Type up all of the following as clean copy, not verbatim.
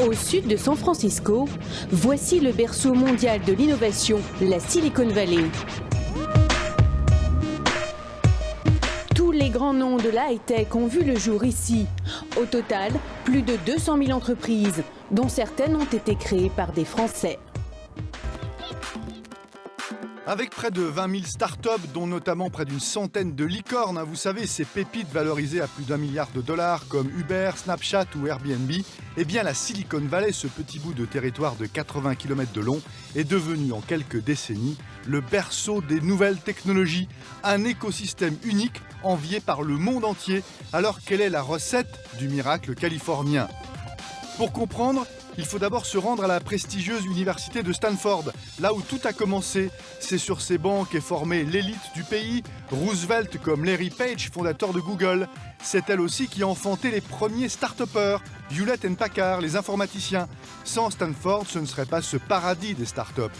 Au sud de San Francisco, voici le berceau mondial de l'innovation, la Silicon Valley. Tous les grands noms de la high-tech ont vu le jour ici. Au total, plus de 200 000 entreprises, dont certaines ont été créées par des Français. Avec près de 20 000 startups, dont notamment près d'une centaine de licornes, vous savez, ces pépites valorisées à plus d'1 milliard de dollars comme Uber, Snapchat ou Airbnb, eh bien la Silicon Valley, ce petit bout de territoire de 80 km de long, est devenu en quelques décennies le berceau des nouvelles technologies, un écosystème unique envié par le monde entier. Alors quelle est la recette du miracle californien ? Pour comprendre, il faut d'abord se rendre à la prestigieuse université de Stanford, là où tout a commencé. C'est sur ces bancs qu'est formée l'élite du pays, Roosevelt comme Larry Page, fondateur de Google. C'est elle aussi qui a enfanté les premiers start-upers, Hewlett & Packard, les informaticiens. Sans Stanford, ce ne serait pas ce paradis des start-up.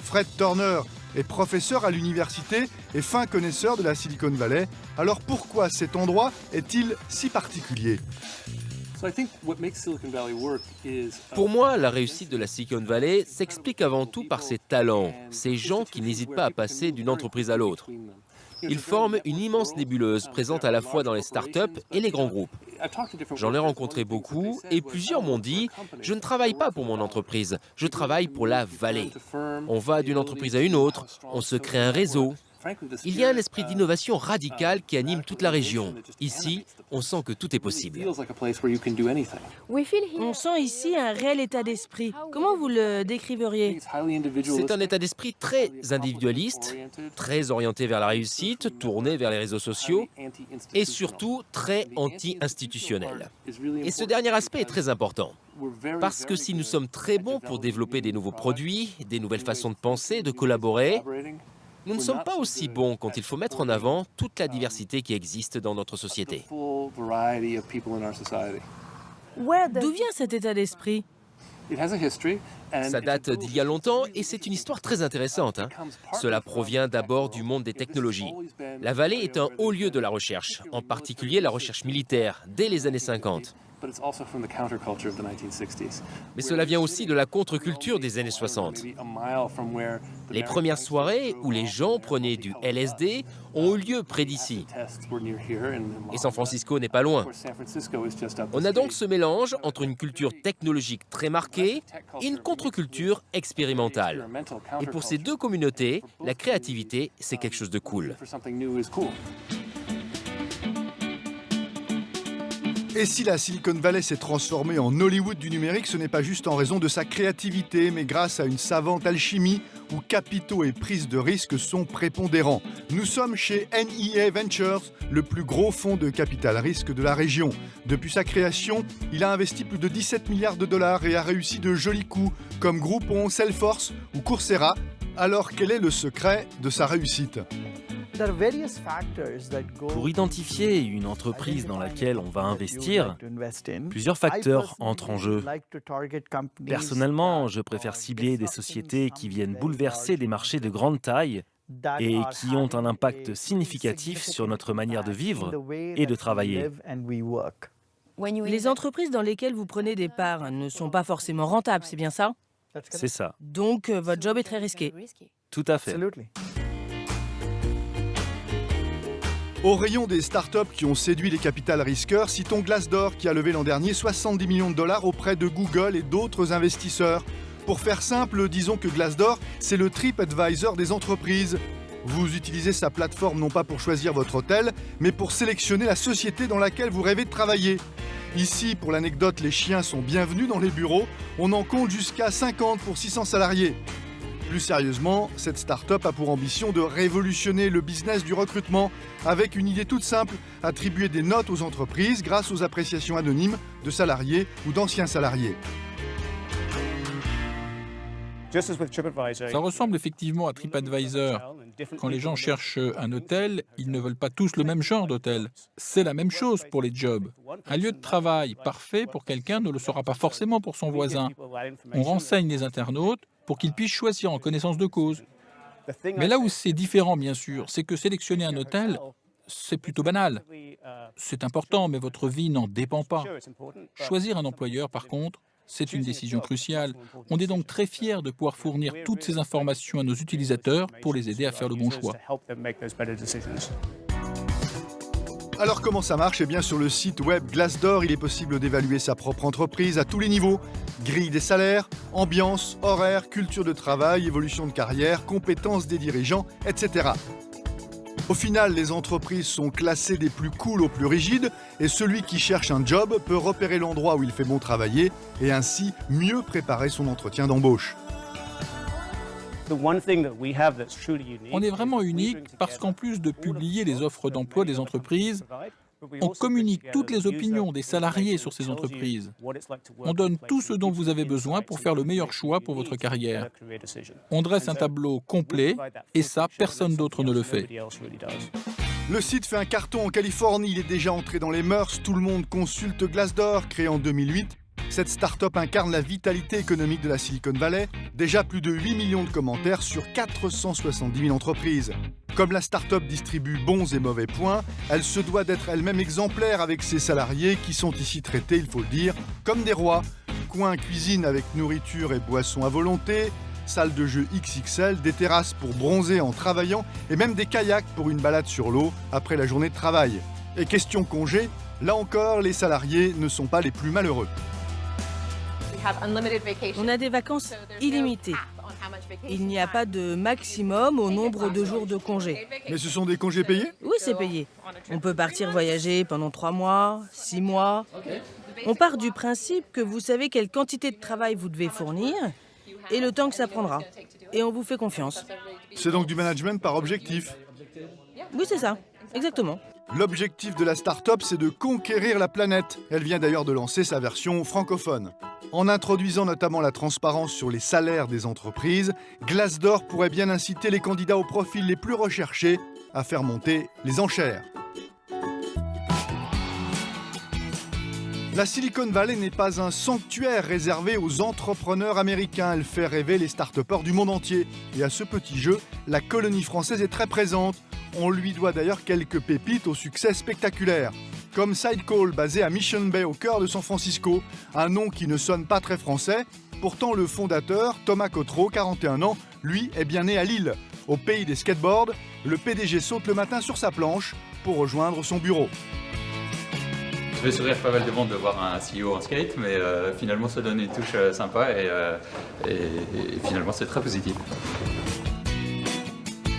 Fred Turner est professeur à l'université et fin connaisseur de la Silicon Valley. Alors pourquoi cet endroit est-il si particulier ? Pour moi, la réussite de la Silicon Valley s'explique avant tout par ses talents, ces gens qui n'hésitent pas à passer d'une entreprise à l'autre. Ils forment une immense nébuleuse présente à la fois dans les startups et les grands groupes. J'en ai rencontré beaucoup et plusieurs m'ont dit « Je ne travaille pas pour mon entreprise, je travaille pour la vallée ». On va d'une entreprise à une autre, on se crée un réseau. Il y a un esprit d'innovation radical qui anime toute la région. Ici, on sent que tout est possible. On sent ici un réel état d'esprit. Comment vous le décriveriez? C'est un état d'esprit très individualiste, très orienté vers la réussite, tourné vers les réseaux sociaux et surtout très anti-institutionnel. Et ce dernier aspect est très important. Parce que si nous sommes très bons pour développer des nouveaux produits, des nouvelles façons de penser, de collaborer, nous ne sommes pas aussi bons quand il faut mettre en avant toute la diversité qui existe dans notre société. D'où vient cet état d'esprit? Ça date d'il y a longtemps et c'est une histoire très intéressante. Cela provient d'abord du monde des technologies. La vallée est un haut lieu de la recherche, en particulier la recherche militaire, dès les années 50. Mais cela vient aussi de la contre-culture des années 60. Les premières soirées où les gens prenaient du LSD ont eu lieu près d'ici. Et San Francisco n'est pas loin. On a donc ce mélange entre une culture technologique très marquée et une contre-culture expérimentale. Et pour ces deux communautés, la créativité, c'est quelque chose de cool. Et si la Silicon Valley s'est transformée en Hollywood du numérique, ce n'est pas juste en raison de sa créativité, mais grâce à une savante alchimie où capitaux et prises de risques sont prépondérants. Nous sommes chez NEA Ventures, le plus gros fonds de capital risque de la région. Depuis sa création, il a investi plus de 17 milliards de dollars et a réussi de jolis coups, comme Groupon, Salesforce ou Coursera. Alors quel est le secret de sa réussite ? Pour identifier une entreprise dans laquelle on va investir, plusieurs facteurs entrent en jeu. Personnellement, je préfère cibler des sociétés qui viennent bouleverser des marchés de grande taille et qui ont un impact significatif sur notre manière de vivre et de travailler. Les entreprises dans lesquelles vous prenez des parts ne sont pas forcément rentables, c'est bien ça? C'est ça, Donc, votre job est très risqué. tout à fait. Au rayon des startups qui ont séduit les capital risqueurs, citons Glassdoor qui a levé l'an dernier 70 millions de dollars auprès de Google et d'autres investisseurs. Pour faire simple, disons que Glassdoor, c'est le TripAdvisor des entreprises. Vous utilisez sa plateforme non pas pour choisir votre hôtel, mais pour sélectionner la société dans laquelle vous rêvez de travailler. Ici, pour l'anecdote, les chiens sont bienvenus dans les bureaux. On en compte jusqu'à 50 pour 600 salariés. Plus sérieusement, cette start-up a pour ambition de révolutionner le business du recrutement avec une idée toute simple, attribuer des notes aux entreprises grâce aux appréciations anonymes de salariés ou d'anciens salariés. Ça ressemble effectivement à TripAdvisor. Quand les gens cherchent un hôtel, ils ne veulent pas tous le même genre d'hôtel. C'est la même chose pour les jobs. Un lieu de travail parfait pour quelqu'un ne le sera pas forcément pour son voisin. On renseigne les internautes pour qu'ils puissent choisir en connaissance de cause. Mais là où c'est différent, bien sûr, c'est que sélectionner un hôtel, c'est plutôt banal. C'est important, mais votre vie n'en dépend pas. Choisir un employeur, par contre, C'est une décision cruciale. On est donc très fiers de pouvoir fournir toutes ces informations à nos utilisateurs pour les aider à faire le bon choix. Alors comment ça marche ? Eh bien sur le site web Glassdoor, il est possible d'évaluer sa propre entreprise à tous les niveaux. Grille des salaires, ambiance, horaire, culture de travail, évolution de carrière, compétences des dirigeants, etc. Au final, les entreprises sont classées des plus cool aux plus rigides et celui qui cherche un job peut repérer l'endroit où il fait bon travailler et ainsi mieux préparer son entretien d'embauche. On est vraiment unique parce qu'en plus de publier les offres d'emploi des entreprises, on communique toutes les opinions des salariés sur ces entreprises. On donne tout ce dont vous avez besoin pour faire le meilleur choix pour votre carrière. On dresse un tableau complet et ça, personne d'autre ne le fait. Le site fait un carton en Californie, il est déjà entré dans les mœurs, tout le monde consulte Glassdoor, créé en 2008. Cette start-up incarne la vitalité économique de la Silicon Valley. Déjà plus de 8 millions de commentaires sur 470 000 entreprises. Comme la start-up distribue bons et mauvais points, elle se doit d'être elle-même exemplaire avec ses salariés qui sont ici traités, il faut le dire, comme des rois. Coin cuisine avec nourriture et boissons à volonté, salle de jeu XXL, des terrasses pour bronzer en travaillant et même des kayaks pour une balade sur l'eau après la journée de travail. Et question congé, là encore, les salariés ne sont pas les plus malheureux. On a des vacances illimitées. Il n'y a pas de maximum au nombre de jours de congé. Mais ce sont des congés payés ? Oui, c'est payé. On peut partir voyager pendant 3 mois, 6 mois. On part du principe que vous savez quelle quantité de travail vous devez fournir et le temps que ça prendra. Et on vous fait confiance. C'est donc du management par objectif. Oui, c'est ça. Exactement. L'objectif de la start-up, c'est de conquérir la planète. Elle vient d'ailleurs de lancer sa version francophone. En introduisant notamment la transparence sur les salaires des entreprises, Glassdoor pourrait bien inciter les candidats aux profils les plus recherchés à faire monter les enchères. La Silicon Valley n'est pas un sanctuaire réservé aux entrepreneurs américains. Elle fait rêver les start-upers du monde entier. Et à ce petit jeu, la colonie française est très présente. On lui doit d'ailleurs quelques pépites au succès spectaculaire. Comme Sidecall, basé à Mission Bay au cœur de San Francisco. Un nom qui ne sonne pas très français. Pourtant, le fondateur, Thomas Cotreau, 41 ans, lui est bien né à Lille. Au pays des skateboards, le PDG saute le matin sur sa planche pour rejoindre son bureau. Ça fait sourire pas mal de monde de voir un CEO en skate, mais finalement ça donne une touche sympa et finalement c'est très positif.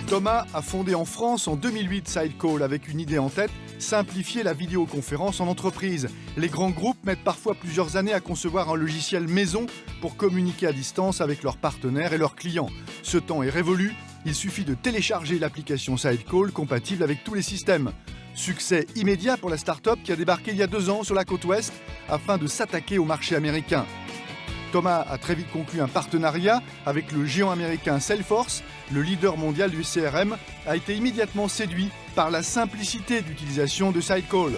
Thomas a fondé en France en 2008 Sidecall avec une idée en tête, simplifier la vidéoconférence en entreprise. Les grands groupes mettent parfois plusieurs années à concevoir un logiciel maison pour communiquer à distance avec leurs partenaires et leurs clients. Ce temps est révolu, il suffit de télécharger l'application Sidecall compatible avec tous les systèmes. Succès immédiat pour la start-up qui a débarqué il y a 2 ans sur la côte ouest afin de s'attaquer au marché américain. Thomas a très vite conclu un partenariat avec le géant américain Salesforce. Le leader mondial du CRM a été immédiatement séduit par la simplicité d'utilisation de Sidecall.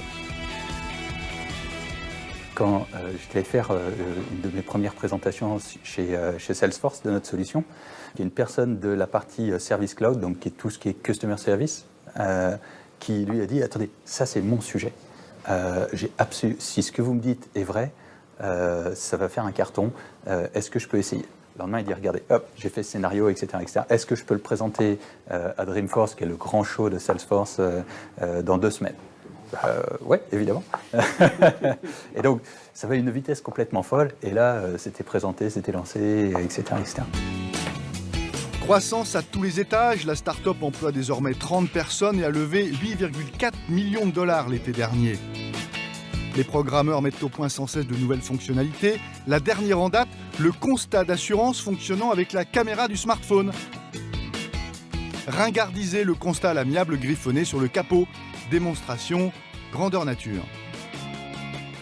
Quand j'étais allé faire une de mes premières présentations chez Salesforce de notre solution, il y a une personne de la partie Service Cloud, donc qui est tout ce qui est Customer Service, qui lui a dit « Attendez, ça c'est mon sujet. Si ce que vous me dites est vrai, ça va faire un carton. Est-ce que je peux essayer ?» Le lendemain, il dit « Regardez, hop, j'ai fait ce scénario, etc. etc. Est-ce que je peux le présenter à Dreamforce, qui est le grand show de Salesforce, dans 2 semaines ?» Oui, évidemment. Et donc, ça va à une vitesse complètement folle. Et là, c'était présenté, c'était lancé, etc. etc. Croissance à tous les étages, la start-up emploie désormais 30 personnes et a levé 8,4 millions de dollars l'été dernier. Les programmeurs mettent au point sans cesse de nouvelles fonctionnalités. La dernière en date, le constat d'assurance fonctionnant avec la caméra du smartphone. Ringardiser le constat à l'amiable griffonné sur le capot. Démonstration, grandeur nature.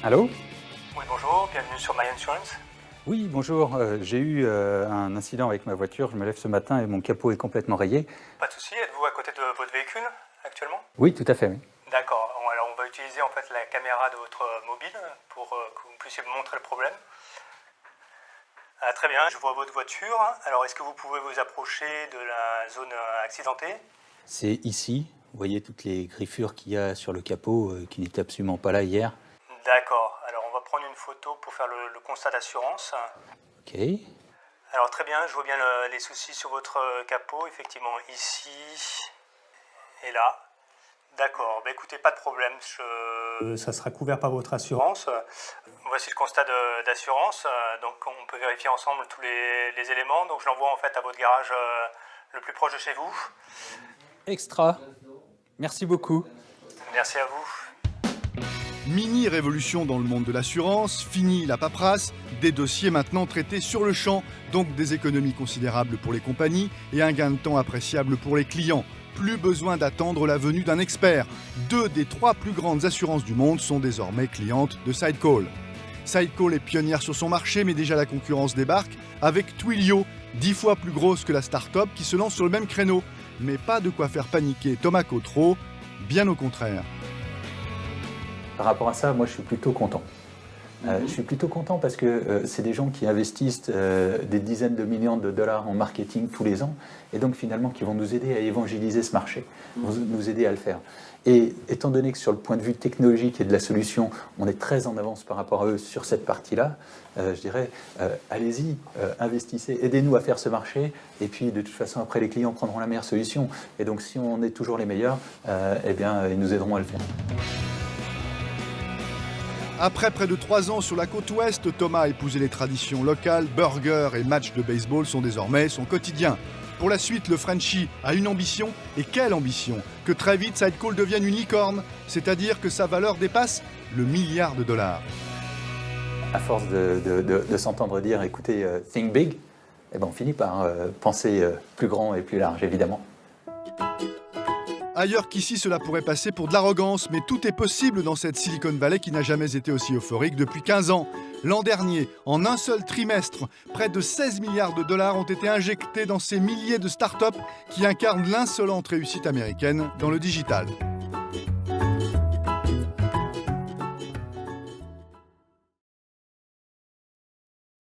Allô ? Oui, bonjour, bienvenue sur My Insurance. Oui, bonjour. J'ai eu un incident avec ma voiture. Je me lève ce matin et mon capot est complètement rayé. Pas de souci, êtes-vous à côté de votre véhicule actuellement ? Oui, tout à fait, oui. D'accord, alors on va utiliser en fait la caméra de votre mobile pour que vous puissiez me montrer le problème. Très bien, je vois votre voiture. Alors est-ce que vous pouvez vous approcher de la zone accidentée ? C'est ici. Vous voyez toutes les griffures qu'il y a sur le capot qui n'étaient absolument pas là hier. D'accord, alors on va prendre une photo pour faire le constat d'assurance. Ok. Alors très bien, je vois bien les soucis sur votre capot, effectivement ici et là. D'accord, écoutez, pas de problème, ça sera couvert par votre assurance. Voici le constat d'assurance, donc on peut vérifier ensemble tous les éléments. Donc je l'envoie en fait à votre garage le plus proche de chez vous. Extra. Merci beaucoup. Merci à vous. Mini révolution dans le monde de l'assurance, fini la paperasse, des dossiers maintenant traités sur le champ, donc des économies considérables pour les compagnies et un gain de temps appréciable pour les clients. Plus besoin d'attendre la venue d'un expert. 2 des 3 plus grandes assurances du monde sont désormais clientes de Sidecall. Sidecall est pionnière sur son marché, mais déjà la concurrence débarque avec Twilio, 10 fois plus grosse que la start-up qui se lance sur le même créneau. Mais pas de quoi faire paniquer Thomas Cotreau, bien au contraire. Par rapport à ça, moi je suis plutôt content. Je suis plutôt content parce que c'est des gens qui investissent des dizaines de millions de dollars en marketing tous les ans et donc finalement qui vont nous aider à évangéliser ce marché, vont nous aider à le faire. Et étant donné que sur le point de vue technologique et de la solution, on est très en avance par rapport à eux sur cette partie-là, je dirais, allez-y, investissez, aidez-nous à faire ce marché et puis de toute façon après les clients prendront la meilleure solution. Et donc si on est toujours les meilleurs, eh bien ils nous aideront à le faire. Après près de 3 ans sur la côte ouest, Thomas a épousé les traditions locales, burgers et matchs de baseball sont désormais son quotidien. Pour la suite, le Frenchie a une ambition, et quelle ambition! Que très vite Sidecall devienne une licorne, c'est-à-dire que sa valeur dépasse le $1 milliard. À force de s'entendre dire, écoutez, think big, eh ben on finit par penser plus grand et plus large, évidemment. Ailleurs qu'ici, cela pourrait passer pour de l'arrogance, mais tout est possible dans cette Silicon Valley qui n'a jamais été aussi euphorique depuis 15 ans. L'an dernier, en un seul trimestre, près de 16 milliards de dollars ont été injectés dans ces milliers de startups qui incarnent l'insolente réussite américaine dans le digital.